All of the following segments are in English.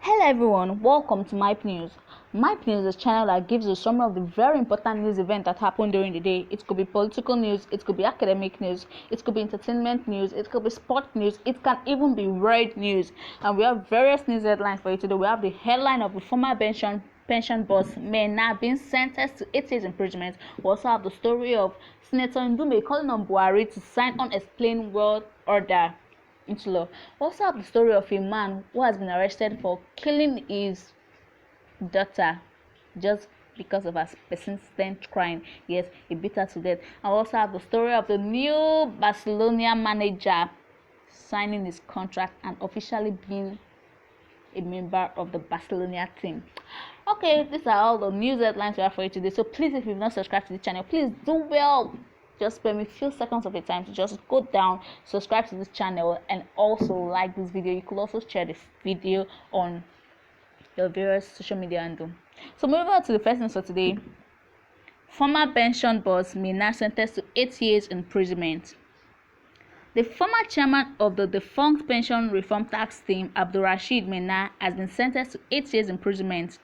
Hello everyone, welcome to MyP News. MyP News is a channel that gives you a summary of the very important news event that happened during the day. It could be political news, it could be academic news, it could be entertainment news, it could be sport news, it can even be world news. And we have various news headlines for you today. We have the headline of the former pension boss Maina being sentenced to 8 years imprisonment. We also have the story of Senator Ndume calling on Buhari to sign unexplained world order into law. We also have the story of a man who has been arrested for killing his daughter just because of her persistent crying. Yes, he beat her to death. And we also have the story of the new Barcelona manager signing his contract and officially being a member of the Barcelona team. Okay, these are all the news headlines we have for you today. So please, if you've not subscribed to the channel, please do well. Just spend me a few seconds of your time to just go down, subscribe to this channel, and also like this video. You could also share this video on your various social media handle. So moving on to the first news for today. Former pension boss Maina sentenced to 8 years imprisonment. The former chairman of the defunct pension reform tax team, Abdulrasheed Maina, has been sentenced to 8 years imprisonment.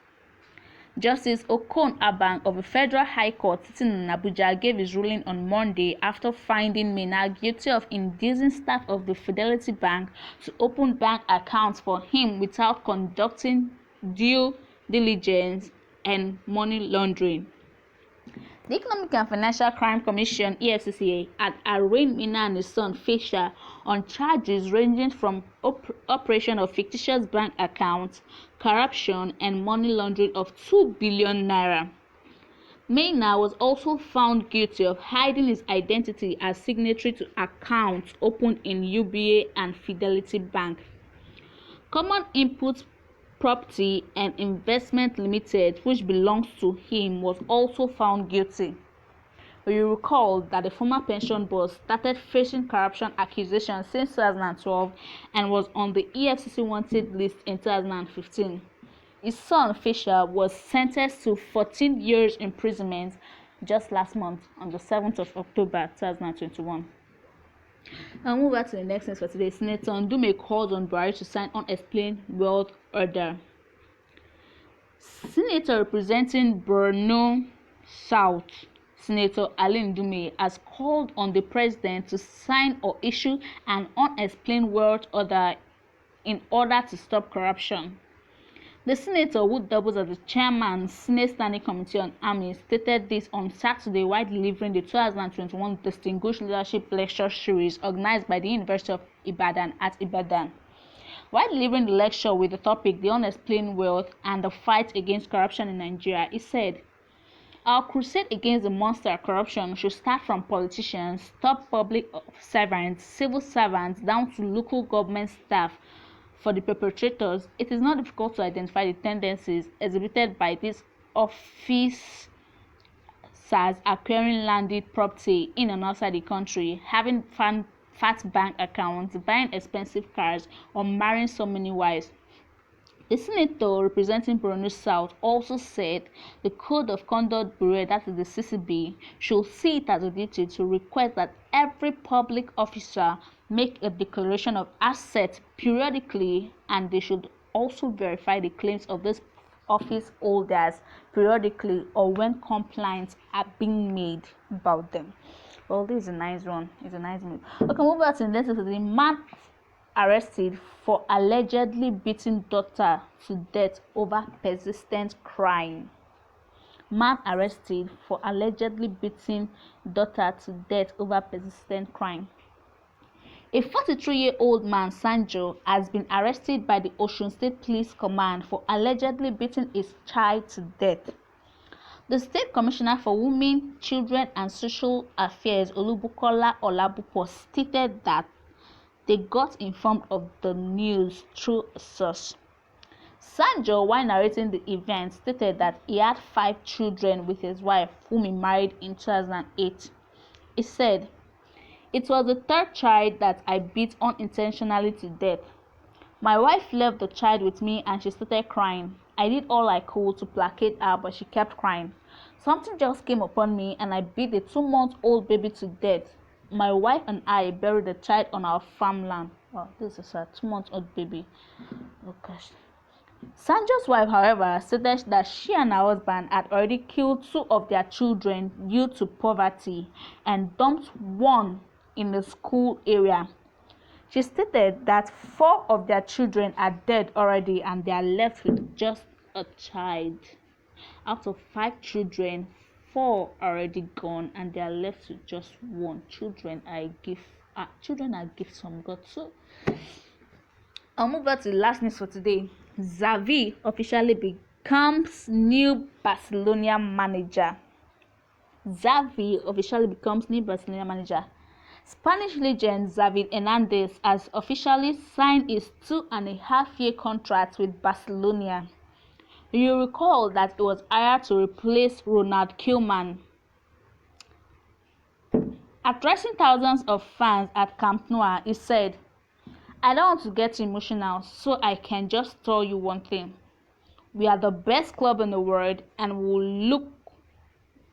Justice Okon Abang of the Federal High Court sitting in Abuja gave his ruling on Monday after finding Maina guilty of inducing staff of the Fidelity Bank to open bank accounts for him without conducting due diligence and money laundering. The Economic and Financial Crime Commission (EFCC) had arraigned Maina and his son Fisher on charges ranging from operation of fictitious bank accounts, corruption, and money laundering of 2 billion naira. Maina was also found guilty of hiding his identity as signatory to accounts opened in UBA and Fidelity Bank. Common Input Property and Investment Limited, which belongs to him, was also found guilty. You recall that the former pension boss started facing corruption accusations since 2012 and was on the EFCC wanted list in 2015. His son Fisher was sentenced to 14 years imprisonment just last month on the 7th of October 2021. I'll move back to the next news for today. Senator Ndume calls on Buhari to sign unexplained world order. Senator representing Borno South, Senator Ali Ndume, has called on the president to sign or issue an unexplained world order in order to stop corruption. The senator, who doubles as the chairman of the Senate Standing Committee on Army, stated this on Saturday while delivering the 2021 Distinguished Leadership Lecture Series organized by the University of Ibadan at Ibadan. While delivering the lecture with the topic The Unexplained Wealth and the Fight Against Corruption in Nigeria, he said, "Our crusade against the monster corruption should start from politicians, top public servants, civil servants, down to local government staff. For the perpetrators, it is not difficult to identify the tendencies exhibited by these officers acquiring landed property in and outside the country, having fat bank accounts, buying expensive cars, or marrying so many wives." The senator representing Borno South also said the Code of Conduct Bureau, that is the CCB, should see it as a duty to request that every public officer make a declaration of assets periodically, and they should also verify the claims of these office holders periodically or when complaints are being made about them. Well, this is a nice one. It's a nice move. Okay, move back to the next. The man arrested for allegedly beating daughter to death over persistent crying. Man arrested for allegedly beating daughter to death over persistent crying. A 43-year-old man, Sanjo, has been arrested by the Osun State Police Command for allegedly beating his child to death. The State Commissioner for Women, Children and Social Affairs, Olubukola Olabupo, stated that they got informed of the news through a source. Sanjo, while narrating the event, stated that he had 5 children with his wife, whom he married in 2008. He said, "It was the 3rd child that I beat unintentionally to death. My wife left the child with me and she started crying. I did all I could to placate her, but she kept crying. Something just came upon me and I beat the 2-month-old baby to death. My wife and I buried the child on our farmland." Wow, this is a 2-month-old baby. Oh gosh. Sanjo's wife, however, stated that she and her husband had already killed 2 of their children due to poverty and dumped 1 in the school area. She stated that 4 of their children are dead already and they are left with just a child. Out of 5 children, 4 are already gone and they are left with just 1. Children are gifts from God. So I'll move on to the last news for today. Xavi officially becomes new Barcelona manager. Xavi officially becomes new Barcelona manager. Spanish legend Xavi Hernandez has officially signed his 2.5-year contract with Barcelona. You recall that he was hired to replace Ronald Koeman. Addressing thousands of fans at Camp Nou, he said, "I don't want to get emotional, so I can just tell you one thing. We are the best club in the world and we'll work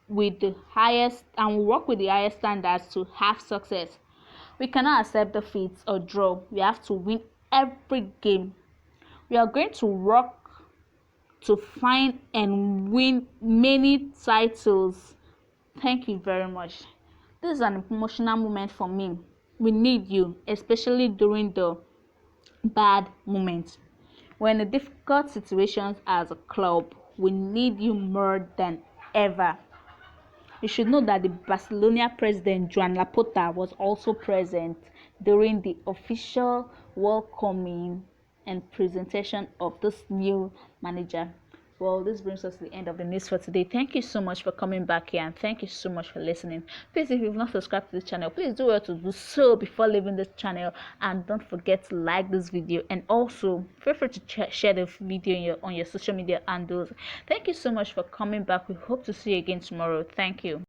with the highest standards to have success. We cannot accept defeats or draw. We have to win every game. We are going to work to find and win many titles. Thank you very much." This is an emotional moment for me. We need you, especially during the bad moments. We're in difficult situations as a club. We need you more than ever. You should know that the Barcelona president Joan Laporta was also present during the official welcoming and presentation of this new manager. Well, this brings us to the end of the news for today. Thank you so much for coming back here and thank you so much for listening. Please, if you've not subscribed to this channel, please do well to do so before leaving this channel, and don't forget to like this video, and also feel free to share the video on your social media handles. Thank you so much for coming back. We hope to see you again tomorrow. Thank you.